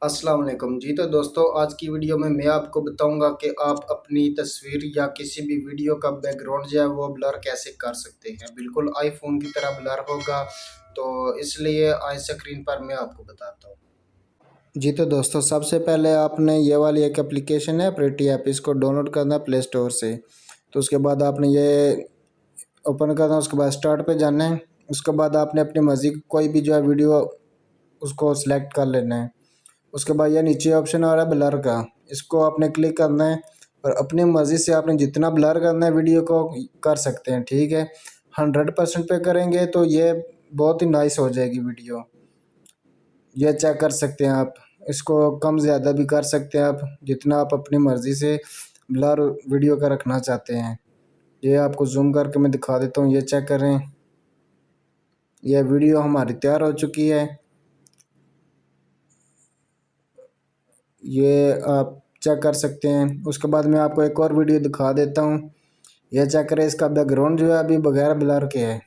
अस्सलाम वालेकुम जी। तो दोस्तों, आज की वीडियो में मैं आपको बताऊंगा कि आप अपनी तस्वीर या किसी भी वीडियो का बैकग्राउंड जो है वो ब्लर कैसे कर सकते हैं। बिल्कुल आईफोन की तरह ब्लर होगा, तो इसलिए आज स्क्रीन पर मैं आपको बताता हूँ। जी तो दोस्तों, सबसे पहले आपने ये वाली एक एप्लीकेशन है प्रेटी ऐप, इसको डाउनलोड करना है प्ले स्टोर से। तो उसके बाद आपने ये ओपन करना है, उसके बाद स्टार्ट पे जाना है। उसके बाद आपने अपनी मर्ज़ी की कोई भी जो है वीडियो उसको सिलेक्ट कर लेना है। उसके बाद ये नीचे ऑप्शन आ रहा है ब्लर का, इसको आपने क्लिक करना है और अपनी मर्ज़ी से आपने जितना ब्लर करना है वीडियो को कर सकते हैं। ठीक है, 100% पे करेंगे तो ये बहुत ही नाइस हो जाएगी वीडियो। ये चेक कर सकते हैं आप, इसको कम ज़्यादा भी कर सकते हैं आप, जितना आप अपनी मर्ज़ी से ब्लर वीडियो का रखना चाहते हैं। ये आपको जूम करके मैं दिखा देता हूँ, ये चेक करें। यह वीडियो हमारी तैयार हो चुकी है, ये आप चेक कर सकते हैं। उसके बाद मैं आपको एक और वीडियो दिखा देता हूँ, ये चेक करें। इसका बैकग्राउंड जो है अभी बगैर ब्लर के है,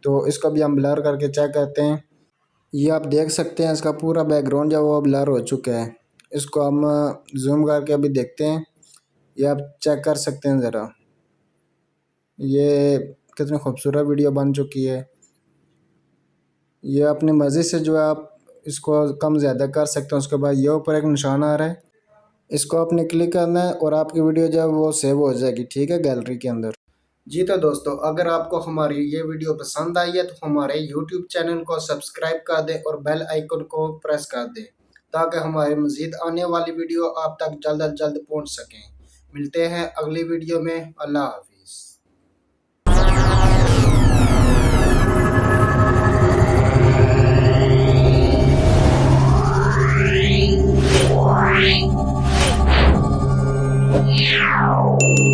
तो इसको भी हम ब्लर करके चेक करते हैं। ये आप देख सकते हैं, इसका पूरा बैकग्राउंड जो है वो ब्लर हो चुका है। इसको हम जूम करके अभी देखते हैं, ये आप चेक कर सकते हैं ज़रा, ये कितनी खूबसूरत वीडियो बन चुकी है। ये अपनी मर्ज़ी से जो है आप इसको कम ज़्यादा कर सकते हैं। उसके बाद ये ऊपर एक निशान आ रहा है, इसको आपने क्लिक करना है और आपकी वीडियो जो है वो सेव हो जाएगी। ठीक है, गैलरी के अंदर। जी तो दोस्तों, अगर आपको हमारी ये वीडियो पसंद आई है तो हमारे यूट्यूब चैनल को सब्सक्राइब कर दें और बेल आइकन को प्रेस कर दें, ताकि हमारी मज़ीद आने वाली वीडियो आप तक जल्द अज जल्द पहुँच सकें। मिलते हैं अगली वीडियो में। अल्लाह हाफिज़। Meow.